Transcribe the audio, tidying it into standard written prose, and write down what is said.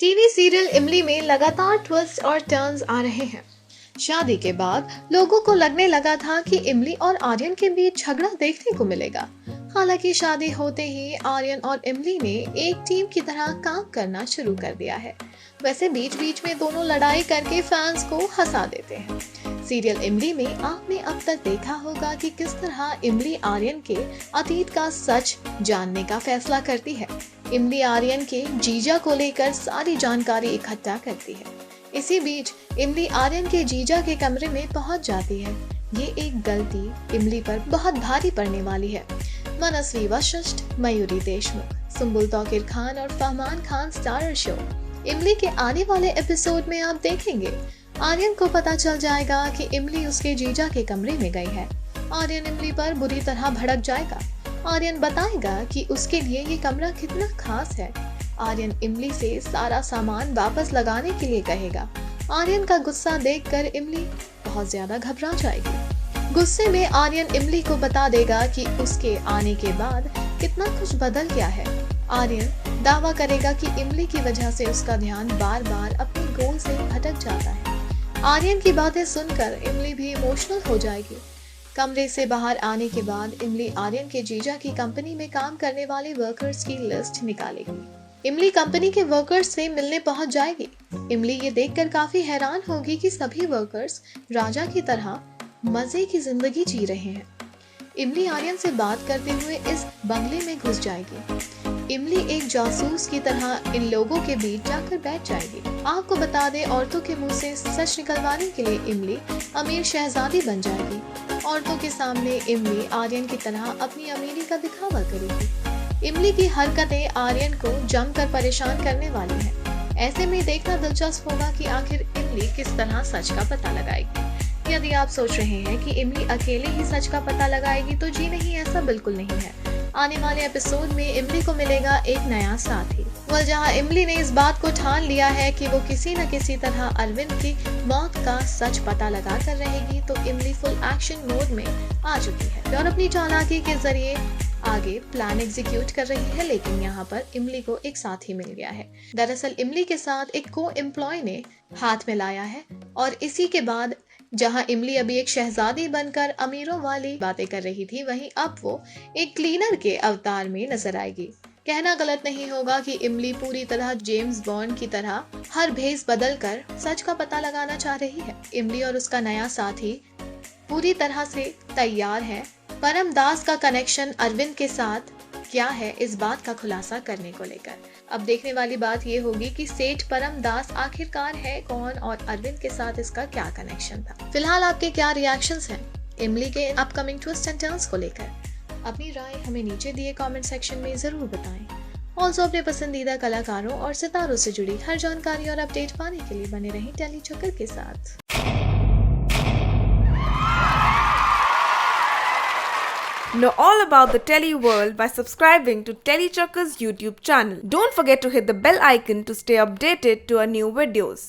TV serial इमली में लगातार ट्विस्ट और टर्न्स आ रहे हैं। शादी के बाद लोगों को लगने लगा था कि इमली और आर्यन के बीच झगड़ा देखने को मिलेगा। हालांकि शादी होते ही आर्यन और इमली ने एक टीम की तरह काम करना शुरू कर दिया है। वैसे बीच बीच में दोनों लड़ाई करके फैंस को हंसा देते हैं। सीरियल इमली में आपने अब तक देखा होगा कि किस तरह इमली आर्यन के अतीत का सच जानने का फैसला करती है। इमली आर्यन के जीजा को लेकर सारी जानकारी इकट्ठा करती है। इसी बीच इमली आर्यन के जीजा के कमरे में पहुंच जाती है। ये एक गलती इमली पर बहुत भारी पड़ने वाली है। मनस्वी वशिष्ठ, मयूरी देशमुख, सुंबुल तौकीर खान और फहमान खान स्टारर शो इमली के आने वाले एपिसोड में आप देखेंगे। आर्यन को पता चल जाएगा कि इमली उसके जीजा के कमरे में गई है। आर्यन इमली पर बुरी तरह भड़क जाएगा। आर्यन बताएगा कि उसके लिए ये कमरा कितना खास है। आर्यन इमली से सारा सामान वापस लगाने के लिए कहेगा। आर्यन का गुस्सा देखकर इमली बहुत ज्यादा घबरा जाएगी। गुस्से में आर्यन इमली को बता देगा कि उसके आने के बाद कितना कुछ बदल गया है। आर्यन दावा करेगा कि इमली की वजह से उसका ध्यान बार बार अपने गोल से भटक जाता है। आर्यन की बातें सुनकर इमली भी इमोशनल हो जाएगी। कमरे से बाहर आने के बाद इमली आर्यन के जीजा की कंपनी में काम करने वाले वर्कर्स की लिस्ट निकालेगी। इमली कंपनी के वर्कर्स से मिलने पहुंच जाएगी। इमली ये देखकर काफी हैरान होगी कि सभी वर्कर्स राजा की तरह मजे की जिंदगी जी रहे हैं। इमली आर्यन से बात करते हुए इस बंगले में घुस जाएगी। इमली एक जासूस की तरह इन लोगों के बीच जाकर बैठ जाएगी। आपको बता दें, औरतों के मुंह से सच निकलवाने के लिए इमली अमीर शहजादी बन जाएगी। औरतों के सामने इमली आर्यन की तरह अपनी अमीरी का दिखावा करेगी। इमली की हरकतें आर्यन को जमकर परेशान करने वाली हैं। ऐसे में देखना दिलचस्प होगा कि आखिर इमली किस तरह सच का पता लगाएगी। यदि आप सोच रहे हैं कि इमली अकेले ही सच का पता लगाएगी तो जी नहीं, ऐसा बिल्कुल नहीं है। आने वाले एपिसोड में इमली को मिलेगा एक नया साथी। जहां इमली ने इस बात को ठान लिया है कि वो किसी न किसी तरह अरविंद की मौत का सच पता लगा कर रहेगी, तो इमली फुल एक्शन मोड में आ चुकी है और अपनी चालाकी के जरिए आगे प्लान एग्जीक्यूट कर रही है। लेकिन यहाँ पर इमली को एक साथी मिल गया है। दरअसल इमली के साथ एक को एम्प्लॉय ने हाथ में लाया है और इसी के बाद जहां इमली अभी एक शहजादी बनकर अमीरों वाली बातें कर रही थी, वहीं अब वो एक क्लीनर के अवतार में नजर आएगी। कहना गलत नहीं होगा कि इमली पूरी तरह जेम्स बॉन्ड की तरह हर भेस बदल कर सच का पता लगाना चाह रही है। इमली और उसका नया साथी पूरी तरह से तैयार है परम दास का कनेक्शन अरविंद के साथ क्या है इस बात का खुलासा करने को लेकर। अब देखने वाली बात ये होगी कि सेठ परम दास आखिरकार है कौन और अरविंद के साथ इसका क्या कनेक्शन था। फिलहाल आपके क्या रिएक्शंस हैं इमली के अपकमिंग ट्विस्ट एंड टर्न्स को लेकर? अपनी राय हमें नीचे दिए कमेंट सेक्शन में जरूर बताएं। ऑल्सो अपने पसंदीदा कलाकारों और सितारों से जुड़ी हर जानकारी और अपडेट पाने के लिए बने रहें टेली चक्कर के साथ। Know all about the Telly world by subscribing to Telly Chakka's YouTube channel. Don't forget to hit the bell icon to stay updated to our new videos.